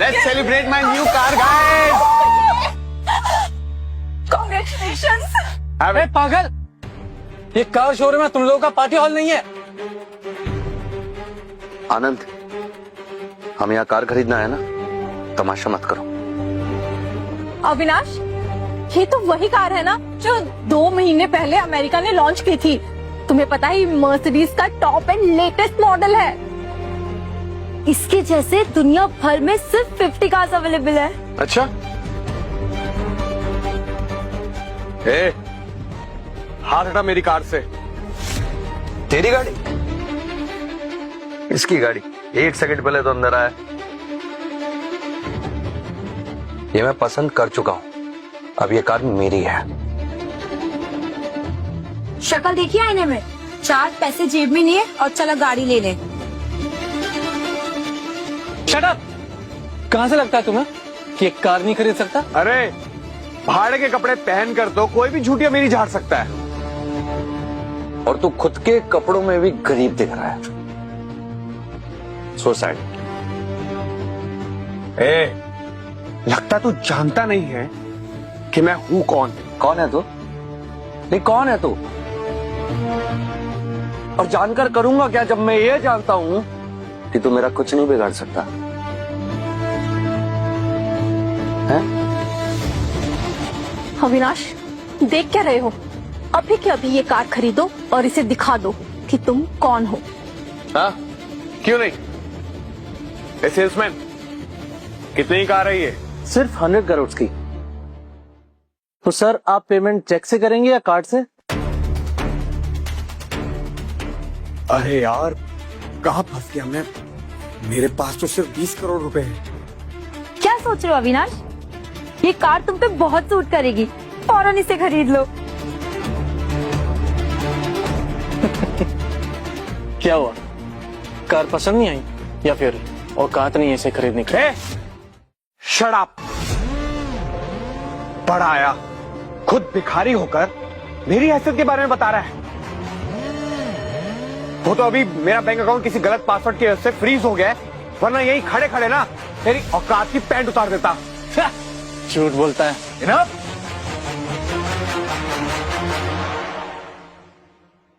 Let's celebrate my new car, guys. Congratulations. अरे पागल, ये कार शोरूम है, तुम लोगों का पार्टी हॉल नहीं है। आनंद, हम यहाँ कार खरीदना है ना, तमाशा मत करो। अविनाश, ये तो वही कार है ना जो 2 महीने पहले अमेरिका ने लॉन्च की थी। तुम्हें पता है मर्सिडीज का टॉप एंड लेटेस्ट मॉडल है। इसके जैसे दुनिया भर में सिर्फ 50 कार्स अवेलेबल है। अच्छा, ए, हाथ हटा मेरी कार से। तेरी गाड़ी? इसकी गाड़ी? 1 सेकंड पहले तो अंदर आया। ये मैं पसंद कर चुका हूं, अब ये कार मेरी है। शक्ल देखिए आईने में, 4 पैसे जेब में नहीं है और चला गाड़ी ले ले। Shut up! कहां से लगता है तुम्हें कि एक कार नहीं खरीद सकता? अरे, भाड़े के कपड़े पहन कर तो कोई भी झूठिया मेरी झाड़ सकता है। और तू खुद के कपड़ों में भी गरीब दिख रहा है। So sad. ए, लगता तू जानता नहीं है कि मैं हूं कौन। कौन है तू? नहीं, कौन है तू? और जानकर करूंगा क्या जब मैं ये जानता हूं कि तू मेरा कुछ नहीं बिगाड़ सकता है? अविनाश, देख क्या रहे हो? अभी के अभी ये कार खरीदो और इसे दिखा दो कि तुम कौन हो। हाँ? क्यों नहीं? ए सेल्समैन, कितनी की कार है ये? सिर्फ 100 करोड़ की। तो सर, आप पेमेंट चेक से करेंगे या कार्ड से? अरे यार, कहाँ फंस गया मैं? मेरे पास तो सिर्फ 20 करोड़ रुपए है। क्या सोच रहे हो अविनाश? ये कार तुम पे बहुत सूट करेगी, फौरन इसे खरीद लो। क्या हुआ, कार पसंद नहीं आई या फिर औकात नहीं है इसे खरीदने की? Shut up! बड़ा आया, खुद भिखारी होकर मेरी हैसियत के बारे में बता रहा है। वो तो अभी मेरा बैंक अकाउंट किसी गलत पासवर्ड की वजह से फ्रीज हो गया है, वरना यही खड़े खड़े ना तेरी औकात की पैंट उतार देता। झूठ बोलता है।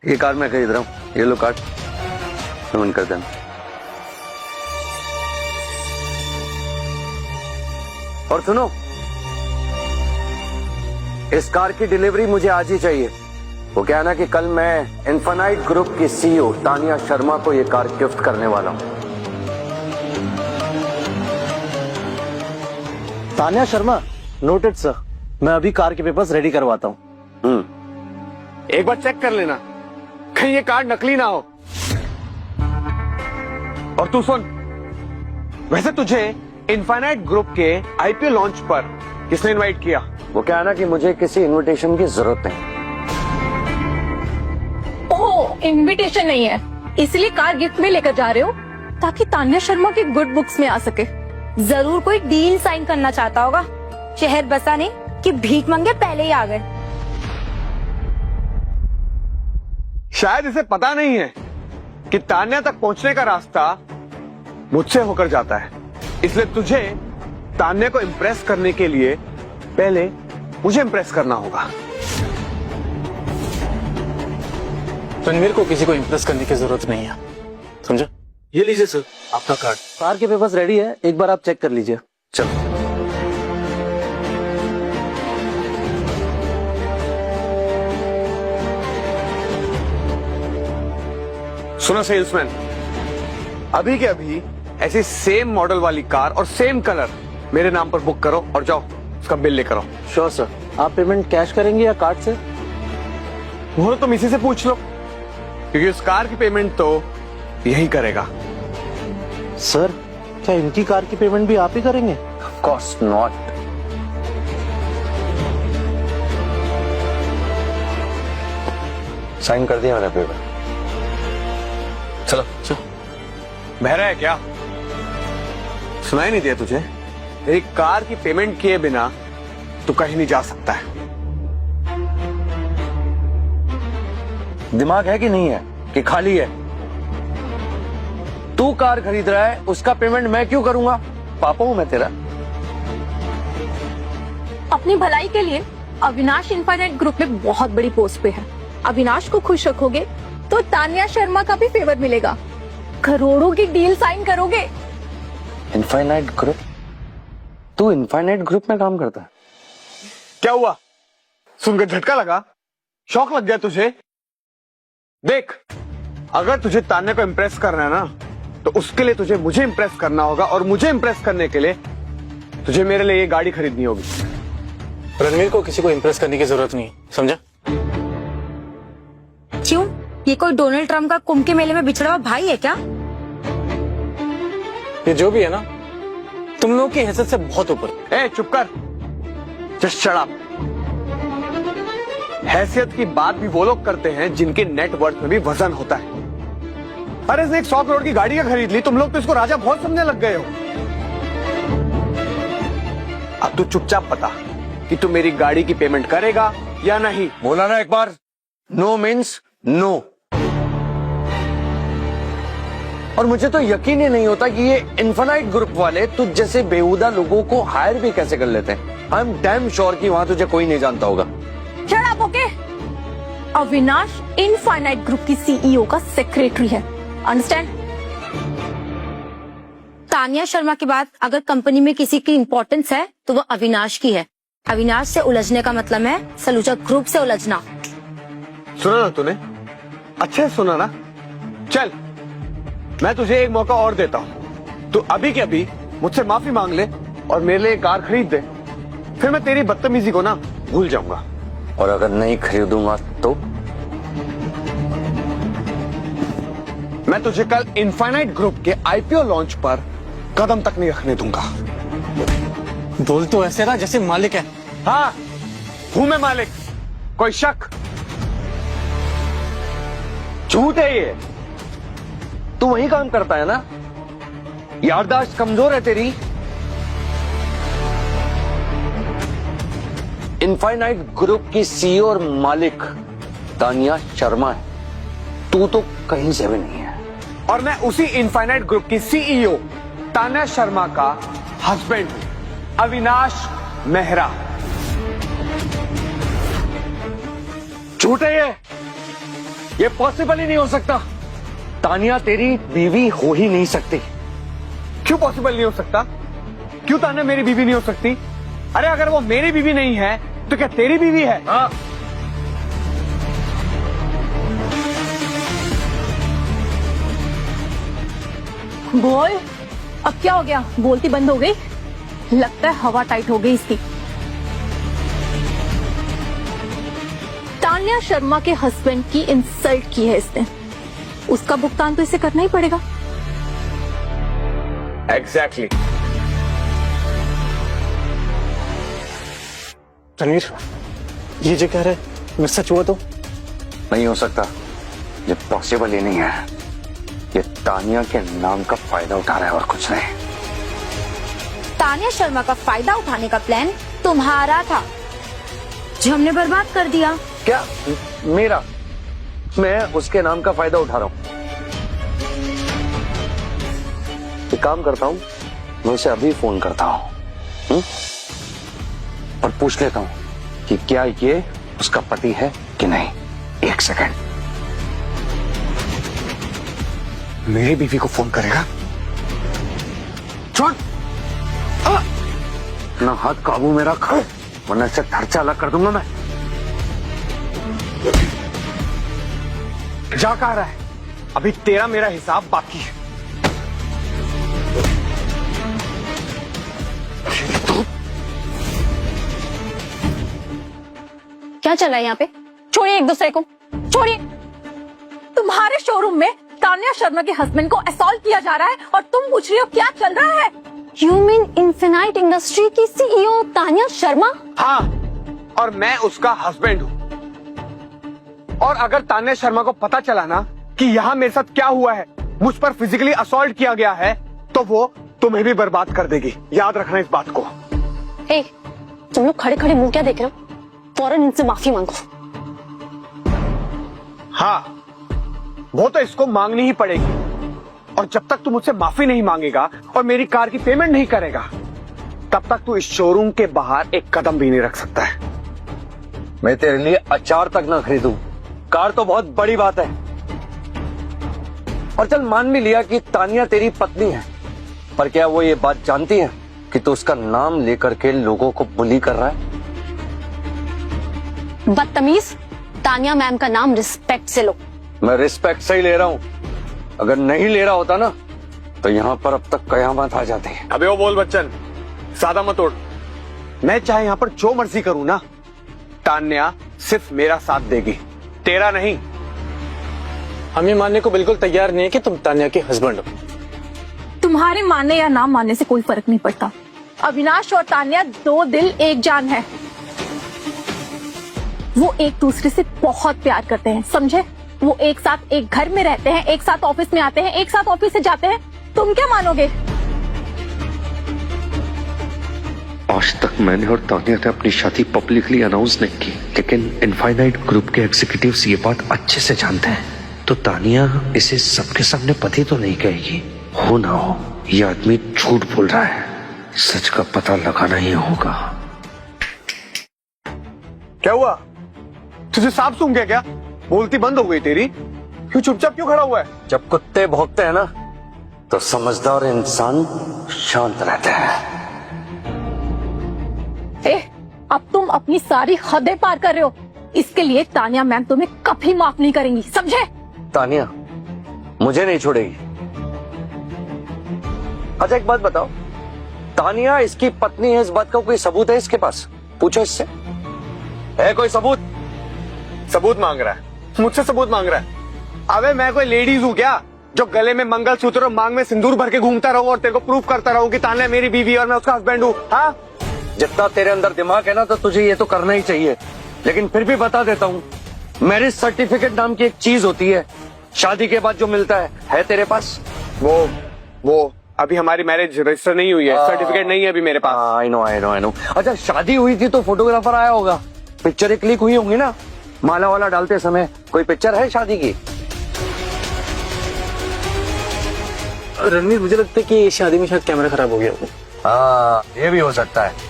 ये कार मैं खरीद रहा हूं, ये लो कार्ड, पेमेंट कर देना। और सुनो, इस कार की डिलीवरी मुझे आज ही चाहिए। वो क्या है ना कि कल मैं इन्फिनाइट ग्रुप की सीईओ तानिया शर्मा को ये कार गिफ्ट करने वाला हूं। Tania Sharma, noted sir. मैं अभी कार के पेपर्स रेडी करवाता हूँ। एक बार चेक कर लेना, कहीं ये कार्ड नकली ना हो। और तू सुन, वैसे तुझे इन्फिनाइट ग्रुप के आईपीओ लॉन्च पर किसने इनवाइट किया? वो क्या है ना कि मुझे किसी इनविटेशन की जरूरत नहीं। ओह, इनविटेशन नहीं है, इसलिए कार गिफ्ट में लेकर जा रहे हो ताकि तान्या शर्मा के गुड बुक्स में आ सके। जरूर कोई डील साइन करना चाहता होगा, शहर बसा नहीं कि भीख मांगे पहले ही आ गए। शायद इसे पता नहीं है कि तान्या तक पहुंचने का रास्ता मुझसे होकर जाता है, इसलिए तुझे तान्या को इम्प्रेस करने के लिए पहले मुझे इम्प्रेस करना होगा। रणवीर को किसी को इम्प्रेस करने की जरूरत नहीं है, समझे? ये लीजिए सर, आपका कार्ड। कार के पेपर्स रेडी है, एक बार आप चेक कर लीजिए। चलो। सुनो सेल्समैन, अभी के अभी ऐसी सेम मॉडल वाली कार और सेम कलर मेरे नाम पर बुक करो और जाओ उसका बिल लेकर आओ। Sure sir. आप पेमेंट कैश करेंगे या कार्ड से? वो तो तुम इसी से पूछ लो, क्योंकि उस कार की पेमेंट तो यही करेगा। सर, क्या इनकी कार की पेमेंट भी आप ही करेंगे? Of course not. साइन कर दिया मैंने पेपर। चलो चलो। बहरा है क्या? सुनाई नहीं दिया तुझे? तेरी कार की पेमेंट किए बिना तू कहीं नहीं जा सकता है। दिमाग है कि नहीं है कि खाली है? तू कार खरीद रहा है, उसका पेमेंट मैं क्यों करूंगा? पापा हूं मैं तेरा? अपनी भलाई के लिए अविनाश इनफाइनाइट ग्रुप में बहुत बड़ी पोस्ट पे है। अविनाश को खुश रखोगे तो तान्या शर्मा का भी फेवर मिलेगा। करोड़ों की डील साइन करोगे। Infinite group? तू इनफाइनाइट ग्रुप में काम करता है? क्या हुआ? सुनकर झटका लगा? शौक लग गया तुझे? देख, अगर तुझे तान्या को इम्प्रेस करना है ना, तो उसके लिए तुझे मुझे इम्प्रेस करना होगा, और मुझे इम्प्रेस करने के लिए तुझे मेरे लिए ये गाड़ी खरीदनी होगी। रणवीर को किसी को इम्प्रेस करने की जरूरत नहीं, समझा? क्यों? ये कोई डोनाल्ड ट्रम्प का कुंभ के मेले में बिछड़ा हुआ भाई है क्या? ये जो भी है ना, तुम लोगों की हैसियत से बहुत ऊपर। ए, चुप कर। Just shut up. हैसियत की बात भी वो लोग करते हैं जिनके नेटवर्थ में भी वजन होता है। अरे इसने 100 करोड़ की गाड़ी क्या खरीद ली, तुम लोग तो इसको राजा बहुत समझने लग गए हो। अब तू चुपचाप बता कि तू मेरी गाड़ी की पेमेंट करेगा या नहीं। बोला ना एक बार, नो मीन्स नो। और मुझे तो यकीन ही नहीं होता कि ये इन्फिनाइट ग्रुप वाले तुझ जैसे बेहुदा लोगों को हायर भी कैसे कर लेते हैं। आई एम डैम श्योर कि वहां तुझे कोई नहीं जानता होगा। Shut up, okay? Avinash infinite group की सीईओ का सेक्रेटरी है, अंडरस्टैंड? तान्या शर्मा के बाद अगर कंपनी में किसी की इंपॉर्टेंस है तो वो अविनाश की है। अविनाश से उलझने का मतलब है सलूजा ग्रुप से उलझना। सुना ना तूने? अच्छे से सुना ना? चल, मैं तुझे एक मौका और देता हूं। तू अभी के अभी मुझसे माफी मांग ले और मेरे लिए कार खरीद दे, फिर मैं तेरी बदतमीजी को ना भूल जाऊंगा। और अगर नहीं खरीदूंगा तो? मैं तुझे कल इनफाइनाइट ग्रुप के आईपीओ लॉन्च पर कदम तक नहीं रखने दूंगा। बोल तो ऐसे रहा जैसे मालिक है। हाँ, हूं मैं मालिक, कोई शक? झूठ है ये। तू वही काम करता है ना? याददाश्त कमजोर है तेरी। इनफाइनाइट ग्रुप की सीईओ और मालिक तान्या शर्मा है, तू तो कहीं से भी नहीं है। और मैं उसी इनफाइनाइट ग्रुप की सीईओ तान्या शर्मा का हस्बैंड हूं, अविनाश मेहरा। झूठ है ये पॉसिबल ही नहीं हो सकता। तान्या तेरी बीवी हो ही नहीं सकती। क्यों पॉसिबल नहीं हो सकता? क्यों तान्या मेरी बीवी नहीं हो सकती? अरे अगर वो मेरी बीवी नहीं है तो क्या तेरी बीवी है? हाँ। बोल, अब क्या हो गया? बोलती बंद हो गई? लगता है हवा टाइट हो गई इसकी। तान्या शर्मा के हस्बैंड की इंसल्ट की है इसने, उसका भुगतान तो इसे करना ही पड़ेगा। एग्जैक्टली। रणवीर, ये जो कह रहे अगर सच हुआ तो? नहीं हो सकता, ये पॉसिबल ही नहीं है। ये तान्या के नाम का फायदा उठा रहा है और कुछ नहीं। तान्या शर्मा का फायदा उठाने का प्लान तुम्हारा था जो हमने बर्बाद कर दिया। क्या मेरा? मैं उसके नाम का फायदा उठा रहा हूं? एक काम करता हूं, मैं उसे अभी फोन करता हूं और पूछ लेता हूं कि क्या ये उसका पति है कि नहीं। एक सेकंड। मेरी बीवी को फोन करेगा? छोड़। ना हाथ काबू में रख, वरना इससे खर्चा अलग कर दूंगा मैं। जा कह रहा है? अभी तेरा मेरा हिसाब बाकी है। क्या चल रहा है यहाँ पे? छोड़िए एक दूसरे को, छोड़िए। तुम्हारे शोरूम में तान्या शर्मा के हस्बैंड को असॉल्ट किया जा रहा है और तुम पूछ रही हो क्या चल रहा है? यू मीन इनफिनाइट इंडस्ट्री की सीईओ तान्या शर्मा? हाँ, और मैं उसका हस्बैंड हूं। और अगर तान्या शर्मा को पता चला ना कि यहाँ मेरे साथ क्या हुआ है, मुझ पर फिजिकली असॉल्ट किया गया है, तो वो तुम्हें भी बर्बाद कर देगी। याद रखना इस बात को। ए, तुम लोग खड़े खड़े मुंह क्या देख रहे हो? फौरन इनसे माफी मांगो। हाँ, वो तो इसको मांगनी ही पड़ेगी। और जब तक तू मुझसे माफी नहीं मांगेगा और मेरी कार की पेमेंट नहीं करेगा, तब तक तू इस शोरूम के बाहर एक कदम भी नहीं रख सकता है। मैं तेरे लिए अचार तक ना खरीदूं, कार तो बहुत बड़ी बात है। और चल मान भी लिया कि तानिया तेरी पत्नी है, पर क्या वो ये बात जानती है कि तू उसका नाम लेकर के लोगों को बुली कर रहा है? बदतमीज, तानिया मैम का नाम रिस्पेक्ट से लो। मैं रिस्पेक्ट से ही ले रहा हूं, अगर नहीं ले रहा होता ना तो यहां पर अब तक कयामत आ जाती है। अबे वो बोल बच्चन, ज्यादा मत उड़। मैं चाहे यहां पर जो मर्जी करूं ना, तान्या सिर्फ मेरा साथ देगी, तेरा नहीं। हम ये मानने को बिल्कुल तैयार नहीं है कि तुम तान्या के हस्बैंड हो। तुम्हारे मानने या ना मानने से कोई फर्क नहीं पड़ता। अविनाश और तान्या दो दिल एक जान है। वो एक दूसरे से बहुत प्यार करते हैं, समझे? वो एक साथ एक घर में रहते हैं, एक साथ ऑफिस में आते हैं, एक साथ ऑफिस से जाते हैं। तुम क्या मानोगे? आज तक मैंने और तानिया ने अपनी शादी पब्लिकली अनाउंस नहीं की, लेकिन इनफाइनाइट ग्रुप के एग्जीक्यूटिव्स ये बात अच्छे से जानते हैं, तो तानिया इसे सबके सामने पति तो नहीं कहेगी। हो ना हो, ये आदमी झूठ बोल रहा है, सच का पता लगाना ही होगा। क्या हुआ? तुझे सांप सूंघ गया क्या? बोलती बंद हो गई तेरी? क्यों चुपचाप क्यों खड़ा हुआ है? जब कुत्ते भौंकते हैं ना तो समझदार इंसान शांत रहता है। अब तुम अपनी सारी हदें पार कर रहे हो। इसके लिए तानिया मैम तुम्हें कभी माफ नहीं करेंगी, समझे? तानिया मुझे नहीं छोड़ेगी। अच्छा एक बात बताओ, तानिया इसकी पत्नी है, इस बात का कोई सबूत है इसके पास? पूछो इससे, है कोई सबूत? सबूत मांग रहा है, मुझसे सबूत मांग रहा है। अबे मैं कोई लेडीज हूँ क्या जो गले में मंगलसूत्र और मांग में सिंदूर भर के घूमता रहूं और तेरे को प्रूफ करता रहूं कि तान्या मेरी बीवी और मैं उसका हस्बैंड हूँ? हाँ, जितना तेरे अंदर दिमाग है ना तो तुझे ये तो करना ही चाहिए। लेकिन फिर भी बता देता हूँ, मैरिज सर्टिफिकेट नाम की एक चीज होती है, शादी के बाद जो मिलता है तेरे पास? वो अभी हमारी मैरिज रजिस्टर नहीं हुई है, सर्टिफिकेट नहीं है अभी मेरे पास। I know. अच्छा शादी हुई थी तो फोटोग्राफर आया होगा, पिक्चरें क्लिक हुई होंगी ना, माला वाला डालते समय कोई पिक्चर है शादी की? रणवीर, मुझे लगता है कि शादी में शायद कैमरा खराब हो गया। हाँ ये भी हो सकता है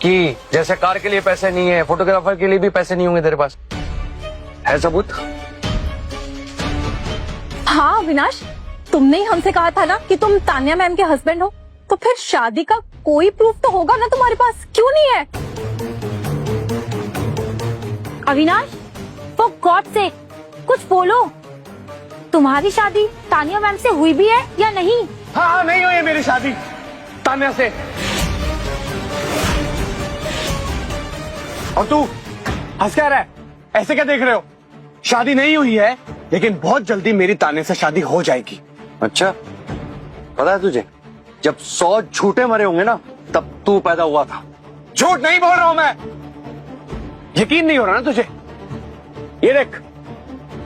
कि जैसे कार के लिए पैसे नहीं है, फोटोग्राफर के लिए भी पैसे नहीं होंगे तेरे पास। है सबूत? हाँ अविनाश, तुमने ही हमसे कहा था ना कि तुम तान्या मैम के हस्बैंड हो, तो फिर शादी का कोई प्रूफ तो होगा ना तुम्हारे पास, क्यों नहीं है? अविनाश, फॉर गॉड से कुछ बोलो। तुम्हारी शादी तानिया मैम से हुई भी है या नहीं? हाँ नहीं हुई है मेरी शादी तान्या से। और तू हंस क्या रहा है? ऐसे क्या देख रहे हो? शादी नहीं हुई है, लेकिन बहुत जल्दी मेरी तान्या से शादी हो जाएगी। अच्छा पता है तुझे, जब 100 झूठे मरे होंगे ना तब तू पैदा हुआ था। झूठ नहीं बोल रहा हूं मैं। यकीन नहीं हो रहा ना तुझे? ये देख,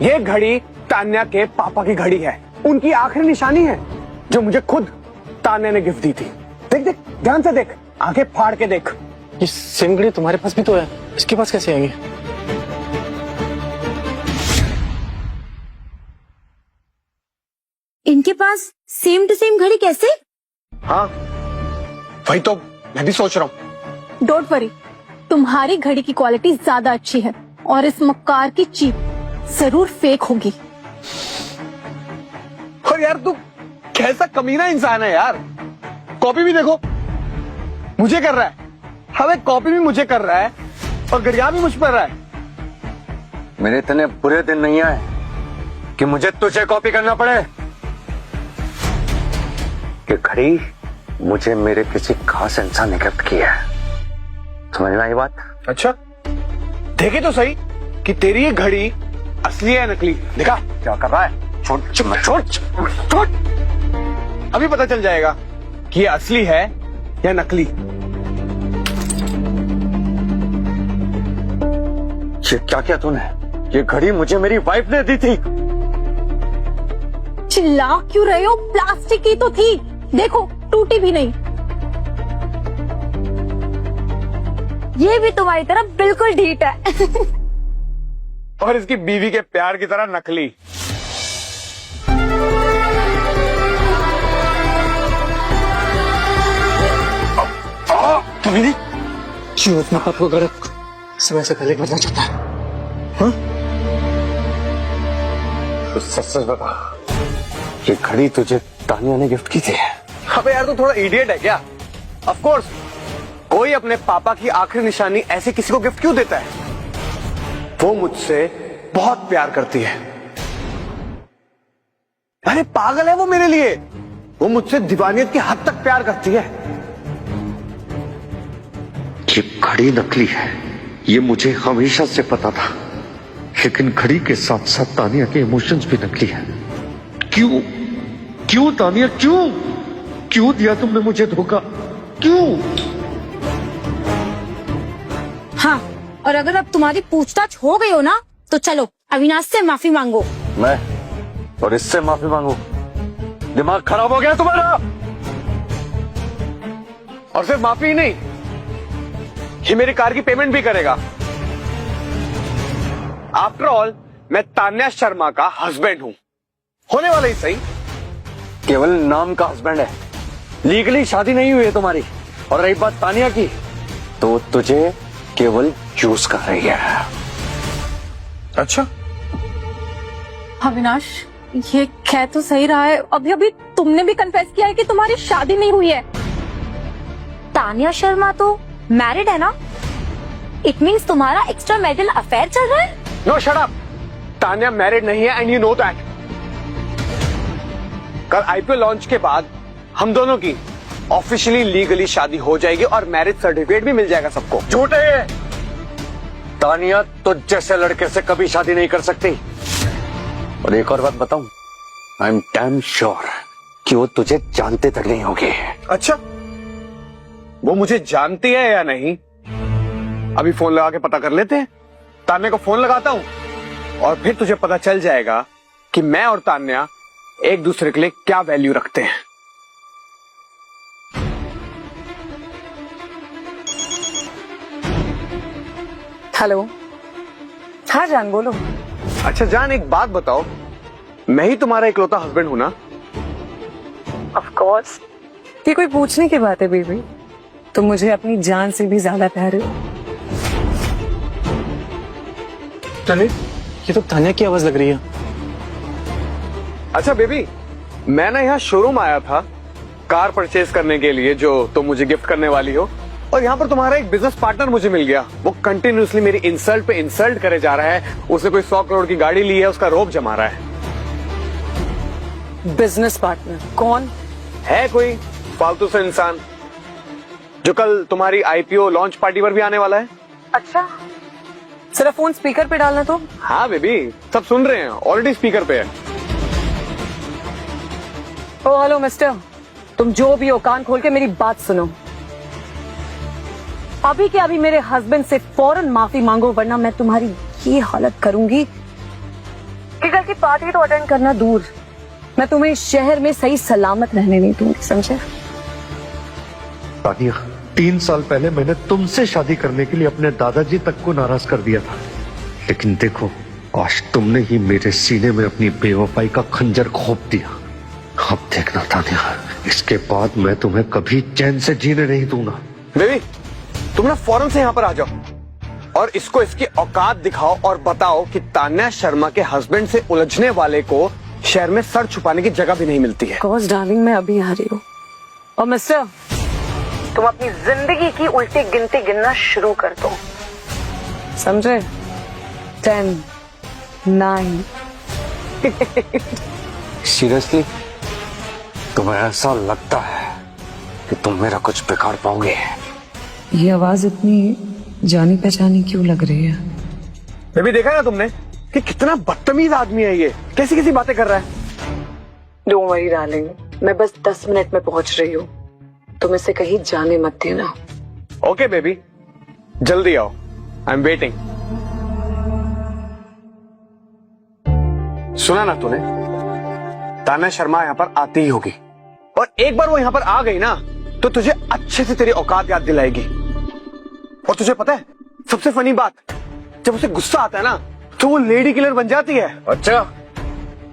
ये घड़ी तान्या के पापा की घड़ी है, उनकी आखिरी निशानी है जो मुझे खुद तान्या ने गिफ्ट दी थी। देख देख, ध्यान से देख, आंखें फाड़ के देख। ये सेम घड़ी तुम्हारे पास भी तो है, इसके पास कैसे आएंगे? इनके पास सेम टू सेम घड़ी कैसे? हाँ वही तो मैं भी सोच रहा हूँ। डोंट वरी, तुम्हारी घड़ी की क्वालिटी ज्यादा अच्छी है और इस मक्कार की चीप जरूर फेक होगी। और यार तू कैसा कमीना इंसान है यार। कॉपी भी देखो मुझे कर रहा है, हमें कॉपी भी मुझे कर रहा है और गरिया भी मुझ पर रहा है। मेरे इतने बुरे दिन नहीं आए कि मुझे तुझे कॉपी करना पड़े। कि घड़ी मुझे मेरे किसी खास इंसान ने गिफ्ट की है। समझ में आई बात? अच्छा देखे तो सही कि तेरी ये घड़ी असली है नकली। देखा क्या कर रहा है? छोड़। अभी पता चल जाएगा कि ये असली है या नकली। ये क्या किया तूने? ये घड़ी मुझे मेरी वाइफ ने दी थी। चिल्ला क्यों रहे हो? प्लास्टिक की तो थी, देखो टूटी भी नहीं। ये भी तुम्हारी तरह बिल्कुल ढीठ है। और इसकी बीवी के प्यार की तरह नकली। क्यों अपने पाप को गलत समय से पहले करना चाहता है? हाँ? तो सच बता, ये घड़ी तुझे तानिया ने गिफ्ट की थी? अबे यार, तू थोड़ा इडियट है क्या? ऑफ कोर्स कोई अपने पापा की आखिरी निशानी ऐसे किसी को गिफ्ट क्यों देता है? वो मुझसे बहुत प्यार करती है। अरे पागल है वो मेरे लिए। वो मुझसे दीवानियत की हद तक प्यार करती है। ये घड़ी नकली है, ये मुझे हमेशा से पता था, लेकिन घड़ी के साथ साथ तानिया के इमोशंस भी नकली है। क्यों क्यों तानिया, क्यों क्यों दिया तुमने मुझे धोखा? क्यों? हाँ, और अगर अब तुम्हारी पूछताछ हो गई हो ना, तो चलो अविनाश से माफी मांगो। मैं और इससे माफी मांगू? दिमाग खराब हो गया तुम्हारा? और सिर्फ माफी ही नहीं, ये मेरी कार की पेमेंट भी करेगा। आफ्टर ऑल मैं तान्या शर्मा का हस्बैंड हूं, होने वाला ही सही। केवल नाम का हस्बैंड है, लीगली शादी नहीं हुई है तुम्हारी। और रही बात तानिया की, तो तुझे केवल यूज कर रही है। अच्छा, अविनाश, ये कह तो सही रहा है। अभी अभी तुमने भी कन्फेस किया है कि तुम्हारी शादी नहीं हुई है। तानिया शर्मा तो मैरिड है ना? इट मीन्स तुम्हारा एक्स्ट्रा मैरिटल अफेयर चल रहा है? No, shut up. Tanya married नहीं है एंड यू नो दैट। कल आईपीओ लॉन्च के बाद हम दोनों की ऑफिशियली लीगली शादी हो जाएगी और मैरिज सर्टिफिकेट भी मिल जाएगा सबको। झूठे! तानिया तो जैसे लड़के से कभी शादी नहीं कर सकती। और एक और बात बताऊं, आई एम डैम श्योर कि वो तुझे जानते तक नहीं होगी। अच्छा, वो मुझे जानती है या नहीं, अभी फोन लगा के पता कर लेते हैं। तान्या को फोन लगाता हूं और फिर तुझे पता चल जाएगा कि मैं और तान्या एक दूसरे के लिए क्या वैल्यू रखते हैं। हेलो। हाँ जान, बोलो। अच्छा जान, एक बात बताओ, मैं ही तुम्हारा इकलौता हस्बैंड हूं ना? Of course. ये कोई पूछने की बात है बेबी? तुम मुझे अपनी जान से भी ज्यादा प्यारे हो। अरे ये तो तानिया की आवाज लग रही है। अच्छा बेबी, मैं ना यहाँ शोरूम आया था कार परचेज करने के लिए जो तुम मुझे गिफ्ट करने वाली हो, और यहाँ पर तुम्हारा एक बिजनेस पार्टनर मुझे मिल गया। वो कंटिन्यूअसली मेरी इंसल्ट पे इंसल्ट करे जा रहा है। उसने कोई 100 करोड़ की गाड़ी ली है, उसका रोब जमा रहा है। बिजनेस पार्टनर कौन है? कोई फालतू सा इंसान जो कल तुम्हारी आईपीओ लॉन्च पार्टी पर भी आने वाला है। अच्छा, सिर्फ फोन स्पीकर पे डालना तो। हाँ बेबी, सब सुन रहे हैं, ऑलरेडी स्पीकर पे है। ओ हेलो मिस्टर, तुम जो भी हो कान खोल के मेरी बात सुनो। अभी के अभी मेरे हस्बैंड से फौरन माफी मांगो, वरना मैं तुम्हारी ये हालत करूंगी कि कल की पार्टी तो अटेंड करना दूर, मैं तुम्हें शहर में सही सलामत रहने नहीं दूंगी, समझे? तानिया, 3 साल पहले मैंने तुमसे शादी करने के लिए अपने दादाजी तक को नाराज कर दिया था, लेकिन देखो आज तुमने ही मेरे सीने में अपनी बेवफाई का खंजर घोंप दिया। अब देखना तानिया, इसके बाद मैं तुम्हें कभी चैन से जीने नहीं दूंगा। बेबी, तुम ना फौरन से यहाँ पर आ जाओ और इसको इसकी औकात दिखाओ और बताओ कि तान्या शर्मा के हस्बैंड से उलझने वाले को शहर में सर छुपाने की जगह भी नहीं मिलती है। कोर्स डार्लिंग, मैं अभी आ रही हूँ। और मिस्टर, तुम अपनी जिंदगी की उल्टी गिनती गिनना शुरू कर दो, समझे? 10, 9। सीरियसली तुम्हें ऐसा लगता है कि तुम मेरा कुछ बिगाड़ पाओगे? ये आवाज इतनी जानी पहचानी क्यों लग रही है? बेबी, देखा ना तुमने कि कितना बदतमीज आदमी है ये, कैसी कैसी बातें कर रहा है। डोंट वरी डार्लिंग, मैं बस 10 मिनट में पहुंच रही हूँ, तुम इसे कहीं जाने मत देना। ओके बेबी, जल्दी आओ, आई एम वेटिंग। सुना ना तूने, तान्या शर्मा यहाँ पर आती ही होगी, और एक बार वो यहाँ पर आ गई ना तो तुझे अच्छे से तेरी औकात याद दिलाएगी। और तुझे पता है सबसे फनी बात, जब उसे गुस्सा आता है ना तो वो लेडी किलर बन जाती है। अच्छा,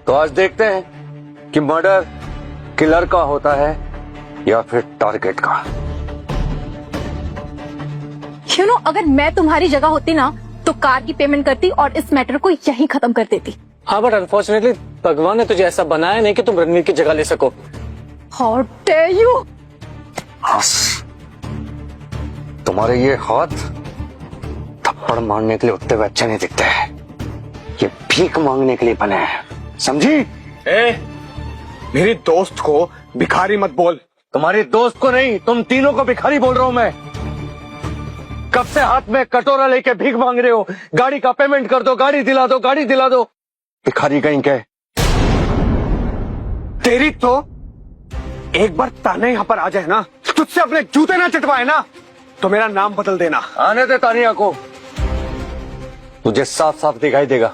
तो आज देखते हैं कि मर्डर किलर का होता है या फिर टारगेट का। यू नो, अगर मैं तुम्हारी जगह होती ना तो कार की पेमेंट करती और इस मैटर को यहीं खत्म कर देती। हाँ, बट अनफॉर्चुनेटली भगवान ने तुझे ऐसा बनाया नहीं कि तुम रणवीर की जगह ले सको। How dare you. हंस। तुम्हारे ये हाथ थप्पड़ मारने के लिए उतने हुए अच्छे नहीं दिखते हैं, ये भीख मांगने के लिए बने हैं, समझी? मेरी दोस्त को भिखारी मत बोल। तुम्हारी दोस्त को नहीं, तुम तीनों को भिखारी बोल रहा हूं मैं। कब से हाथ में कटोरा लेके भीख मांग रहे हो? गाड़ी का पेमेंट कर दो, गाड़ी दिला दो, गाड़ी दिला दो। भिखारी कहीं के। तेरी तो एक बार तान्या यहाँ पर आ जाए ना, तुझसे अपने जूते ना चटवाए ना, तो मेरा नाम बदल देना। आने दे तानिया को, तुझे साफ साफ दिखाई देगा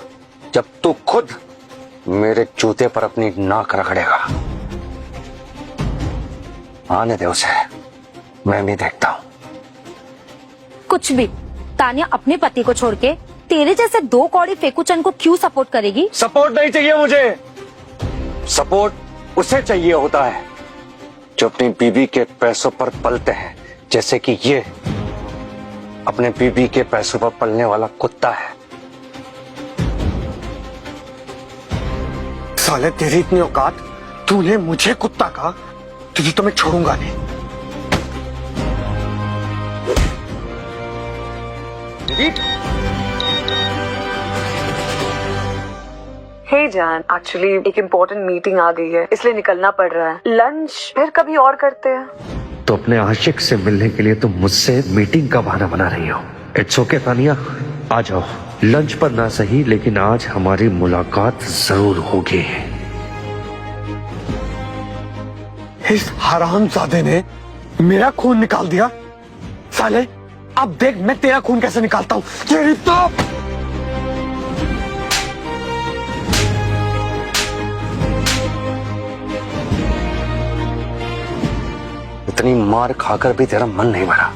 जब तू खुद मेरे जूते पर अपनी नाक रगड़ेगा। आने दे उसे, मैं भी देखता हूं। कुछ भी, तानिया अपने पति को छोड़ के तेरे जैसे दो कौड़ी फेकुचन को क्यों सपोर्ट करेगी? सपोर्ट नहीं चाहिए मुझे। सपोर्ट उसे चाहिए होता है जो अपनी बीवी के पैसों पर पलते हैं, जैसे कि ये अपने बीवी के पैसों पर पलने वाला कुत्ता है। साले तेरी इतनी औकात, तूने मुझे कुत्ता कहा, तुझे तो मैं छोड़ूंगा नहीं। हे जान, एक्चुअली एक इम्पोर्टेंट मीटिंग आ गई है, इसलिए निकलना पड़ रहा है। लंच फिर कभी और करते हैं। तो अपने आशिक से मिलने के लिए तुम मुझसे मीटिंग का बहाना बना रही हो। इट्स ओके तानिया, आ जाओ। लंच पर ना सही, लेकिन आज हमारी मुलाकात जरूर होगी। इस हरामजादे ने मेरा खून निकाल दिया। साले, अब देख मैं तेरा खून कैसे निकालता हूं। तेरी तो इतनी मार खाकर भी तेरा मन नहीं भरा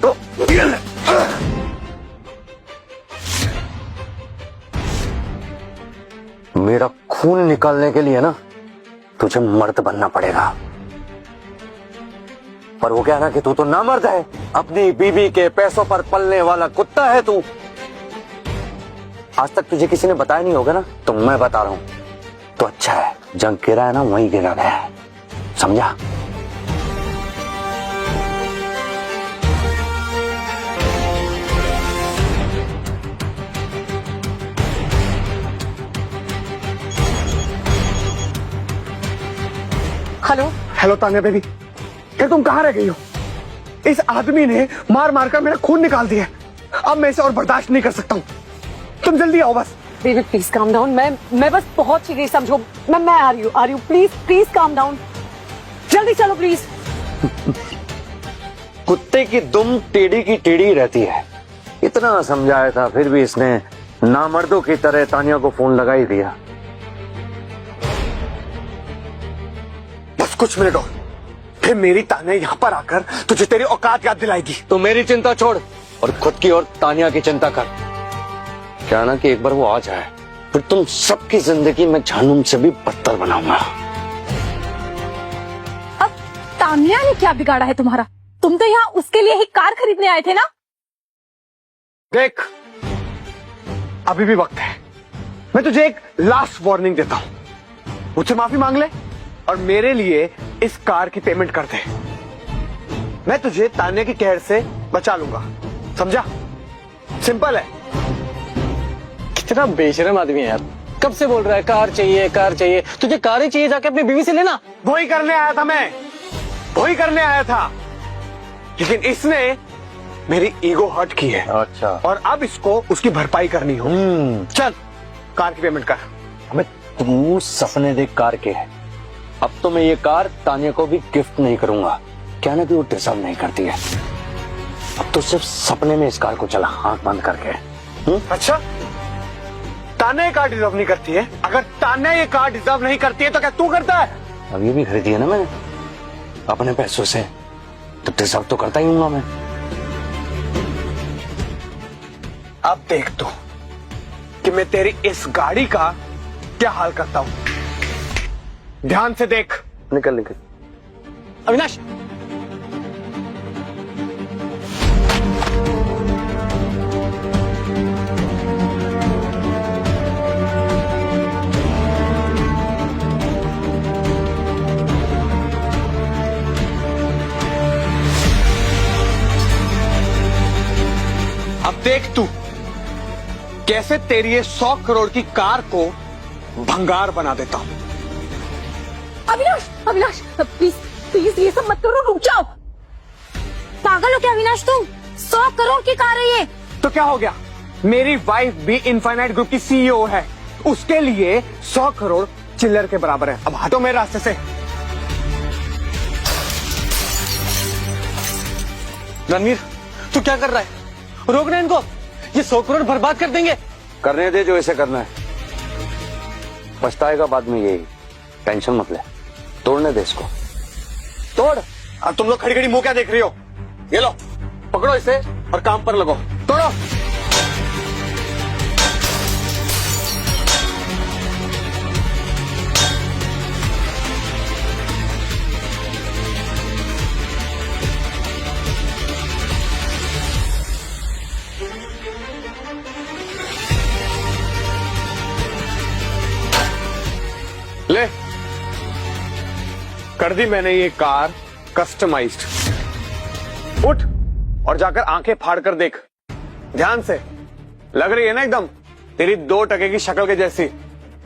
तो ये ले। मेरा खून निकालने के लिए ना तुझे मर्द बनना पड़ेगा। पर वो क्या ना कि तू तो ना मर्द है, अपनी बीवी के पैसों पर पलने वाला कुत्ता है तू। आज तक तुझे किसी ने बताया नहीं होगा ना, तो मैं बता रहा हूं। तो अच्छा है, जंग गिरा है ना वहीं गिरा गया है, समझा? हेलो हेलो तान्या बेबी, क्या तुम कहाँ रह गई हो? इस आदमी ने मार मार कर मेरा खून निकाल दिया। अब मैं इसे और बर्दाश्त नहीं कर सकता हूँ। तुम जल्दी आओ बस। Baby please calm down. मैं बस पहुंच ही गई, समझो। मैं आ रही हूँ। Please calm down. जल्दी चलो प्लीज। कुत्ते की दुम टेढ़ी की टेढ़ी रहती है। इतना समझाया था, फिर भी इसने नामर्दों की तरह तानिया को फोन लगा ही दिया। बस कुछ मिनट और, फिर मेरी तान्या यहाँ पर आकर तुझे तेरी औकात याद दिलाएगी। तो मेरी चिंता छोड़ और खुद की और तानिया की चिंता कर। क्या ना कि एक बार वो आ जाए, फिर तुम सबकी जिंदगी में जानूम से भी बदतर बनाऊंगा। अब तान्या ने क्या बिगाड़ा है तुम्हारा? तुम तो यहाँ उसके लिए ही कार खरीदने आए थे ना? देख, अभी भी वक्त है। मैं तुझे एक लास्ट वार्निंग देता हूँ। मुझसे माफी मांग ले और मेरे लिए इस कार की पेमेंट कर दे। मैं तुझे तान्या की कहर से बचा लूंगा, समझा? सिंपल है। कितना बेशरम आदमी है यार, कब से बोल रहा है कार चाहिए कार चाहिए। तुझे कार ही चाहिए, जाके अपनी बीवी से लेना। वही करने आया था मैं, वही करने आया था, लेकिन इसने मेरी ईगो हर्ट की है। अच्छा। और अब इसको उसकी भरपाई करनी हो। चल कार की पेमेंट कर। अबे तू सपने देख कार के है। अब तो मैं ये कार तानिया को भी गिफ्ट नहीं करूंगा, क्या ना कि वो डिजर्व नहीं करती है। अब तो सिर्फ सपने में इस कार को चला, आंख बंद करके। अच्छा, तान्या ये कार डिजर्व नहीं करती है? अगर तान्या ये कार डिजर्व नहीं करती है तो क्या तू करता है? अब ये भी खरीदी है ना मैंने अपने पैसों से, तो डिजर्व तो करता ही हूँ मैं। अब देख तू कि मैं तेरी इस गाड़ी का क्या हाल करता हूं। ध्यान से देख। निकल निकल। अविनाश अब देख तू कैसे तेरी ये 100 करोड़ की कार को भंगार बना देता हूं। अविनाश अविनाश प्लीज प्लीज ये सब मत करो, रुक जाओ। पागल हो क्या अविनाश तुम? 100 करोड़ की कार है ये। तो क्या हो गया, मेरी वाइफ भी इनफाइनाइट ग्रुप की सीईओ है, उसके लिए 100 करोड़ चिल्लर के बराबर है। अब हटो मेरे रास्ते से। रणवीर तू क्या कर रहा है? रोकना इनको, ये 100 करोड़ बर्बाद कर देंगे। करने दे जो इसे करना है, पछताएगा बाद में यही, टेंशन मत ले। तोड़ने दे इसको, तोड़। अब तुम लोग खड़ी खड़ी मुंह क्या देख रही हो? ये लो पकड़ो इसे और काम पर लगो, तोड़ो। ले कर दी मैंने ये कार कस्टमाइज्ड। उठ और जाकर आंखें फाड़ कर देख ध्यान से। लग रही है ना एकदम तेरी 2 टके की शक्ल के जैसी।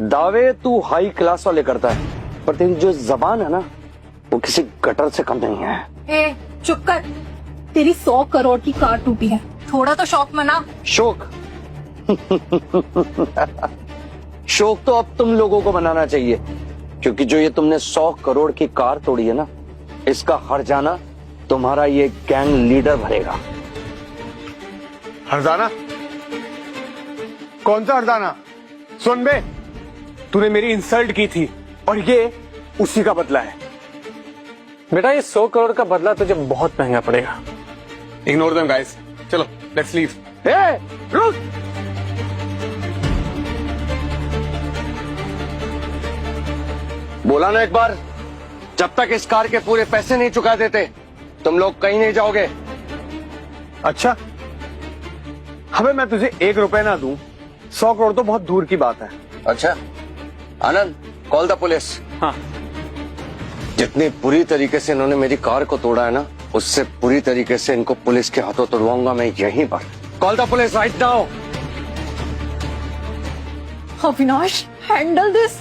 दावे तू हाई क्लास वाले करता है, पर तेरी जो जबान है ना वो किसी गटर से कम नहीं है। ए चुप कर, तेरी 100 करोड़ की कार टूटी है, थोड़ा तो शौक मना। शोक शोक तो अब तुम लोगों को मनाना चाहिए, क्योंकि जो ये तुमने 100 करोड़ की कार तोड़ी है ना, इसका हर्जाना तुम्हारा ये गैंग लीडर भरेगा। हरजाना? कौन सा हरजाना? सुन बे, तूने मेरी इंसल्ट की थी और ये उसी का बदला है। बेटा ये 100 करोड़ का बदला तुझे बहुत महंगा पड़ेगा। इग्नोर देम गाइस, चलो लेट्स लीव। रुक, बोला ना एक बार, जब तक इस कार के पूरे पैसे नहीं चुका देते तुम लोग कहीं नहीं जाओगे। अच्छा, हमें मैं तुझे 1 रुपए ना दूं, 100 करोड़ तो बहुत दूर की बात है। अच्छा आनंद, कॉल द पुलिस। हाँ। जितनी बुरी तरीके से इन्होंने मेरी कार को तोड़ा है ना, उससे बुरी तरीके से इनको पुलिस के हाथों तोड़वाऊंगा मैं यहीं पर। Call the police right now. Avinash handle this,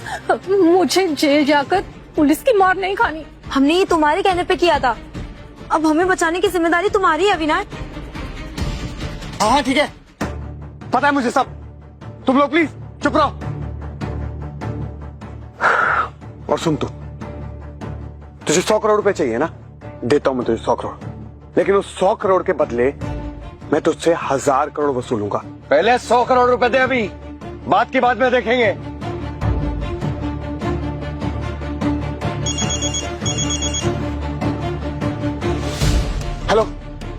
मुझे जेल जाकर पुलिस की मार नहीं खानी। हमने ये तुम्हारे कहने पे किया था, अब हमें बचाने की जिम्मेदारी तुम्हारी है अविनाश। हाँ ठीक है, पता है मुझे सब। तुम लोग प्लीज चुप रहो। और सुन तुझे 100 करोड़ रुपए चाहिए ना, देता हूं मैं तुझे 100 करोड़, लेकिन उस 100 करोड़ के बदले मैं तुझसे 1000 करोड़ वसूलूंगा। पहले 100 करोड़ रुपए दे, अभी बात की बाद में देखेंगे। हेलो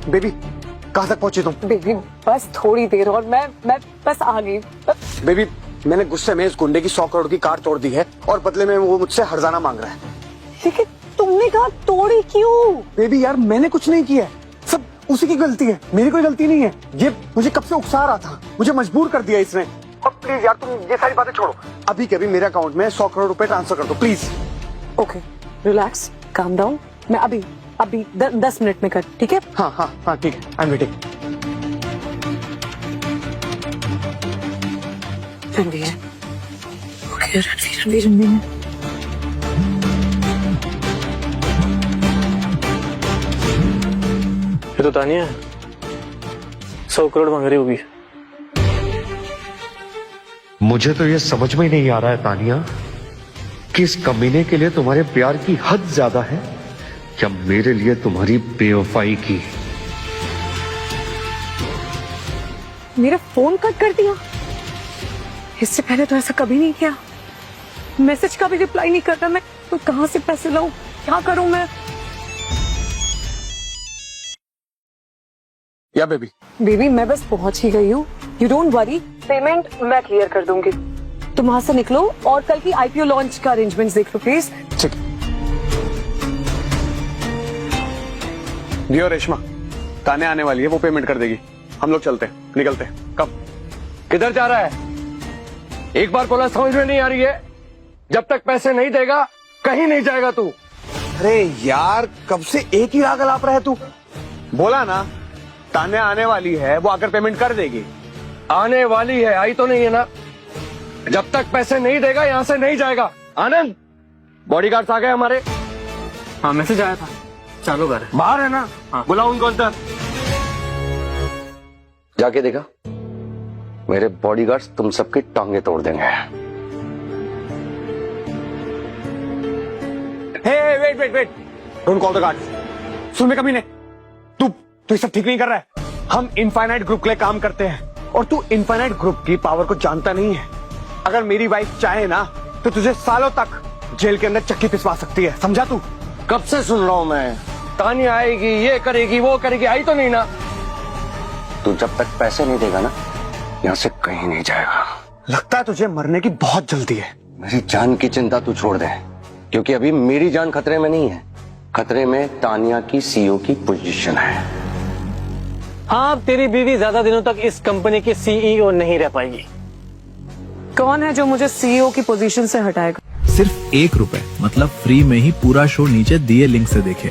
बेबी, कहां तक पहुंची तुम? बेबी बस थोड़ी देर और मैं बस आ गई। बेबी मैंने गुस्से में इस गुंडे की 100 करोड़ की कार तोड़ दी है और बदले में वो मुझसे हर्जाना मांग रहा है। लेकिन तुमने कहा तोड़ी क्यों? बेबी यार मैंने कुछ नहीं किया है, सब उसी की गलती है, मेरी कोई गलती नहीं है। ये मुझे कब से उकसा रहा था, मुझे मजबूर कर दिया इसने। और प्लीज यार तुम ये सारी बातें छोड़ो, अभी के अभी मेरे अकाउंट में 100 करोड़ रुपए ट्रांसफर कर दो please. Okay relax, calm down. मैं अभी 10 मिनट में कर, ठीक है? हाँ हाँ हाँ ठीक है, I am waiting. Ranveer, okay Ranveer Ranveer. ये तो तानिया है, 100 करोड़ मांग रही होगी। मुझे तो ये समझ में ही नहीं आ रहा है तानिया कि इस कमीने के लिए तुम्हारे प्यार की हद ज्यादा है या मेरे लिए तुम्हारी बेवफाई की। मेरा फोन कट कर दिया, इससे पहले तो ऐसा कभी नहीं किया। मैसेज का भी रिप्लाई नहीं करता। मैं तो कहां से पैसे लाऊं, क्या करूं मैं? या बेबी बेबी मैं बस पहुंच ही गई हूँ, यू डोंट वरी, पेमेंट मैं क्लियर कर दूंगी। तुम वहां से निकलो और कल की आईपीओ लॉन्च का अरेंजमेंट देख लो प्लीज। ठीक। दियो रेशमा, तान्या आने वाली है, वो पेमेंट कर देगी। हम लोग चलते हैं, निकलते हैं। कब? किधर जा रहा है? एक बार बोला समझ में नहीं आ रही है? जब तक पैसे नहीं देगा कहीं नहीं जाएगा तू। अरे यार कब से एक ही राग अलाप रहा है तू। बोला ना तान्या आने वाली है, वो आकर पेमेंट कर देगी। आने वाली है, आई तो नहीं है ना। जब तक पैसे नहीं देगा यहां से नहीं जाएगा। आनंद, बॉडीगार्ड्स आ गए हमारे। हाँ मैसेज आया था, चालू कर। बाहर है ना? हाँ। बुलाओ उनको अंदर। जाके देखा, मेरे बॉडीगार्ड्स तुम सबकी टांगे तोड़ देंगे। Hey wait wait wait, don't call the guards. सुन, मैं कभी नहीं, तू ये सब ठीक नहीं कर रहा है। हम इनफाइनाइट ग्रुप के लिए काम करते हैं और तू इनफाइनाइट ग्रुप की पावर को जानता नहीं है। अगर मेरी वाइफ चाहे ना तो तुझे सालों तक जेल के अंदर चक्की पिसवा सकती है, समझा तू? कब से सुन रहा हूं मैं, तानिया आएगी, ये करेगी, वो करेगी, आई तो नहीं ना। तू जब तक पैसे नहीं देगा ना, यहां से कहीं नहीं जाएगा। लगता है तुझे मरने की बहुत जल्दी है। मेरी जान की चिंता तू छोड़ दे, क्योंकि अभी मेरी जान खतरे में नहीं है, खतरे में तानिया की सीईओ की पोजीशन है। हाँ, अब तेरी बीवी ज्यादा दिनों तक इस कंपनी की सीईओ नहीं रह पाएगी। कौन है जो मुझे सीईओ की पोजीशन से हटाएगा? सिर्फ ₹1 मतलब फ्री में ही पूरा शो नीचे दिए लिंक से देखें।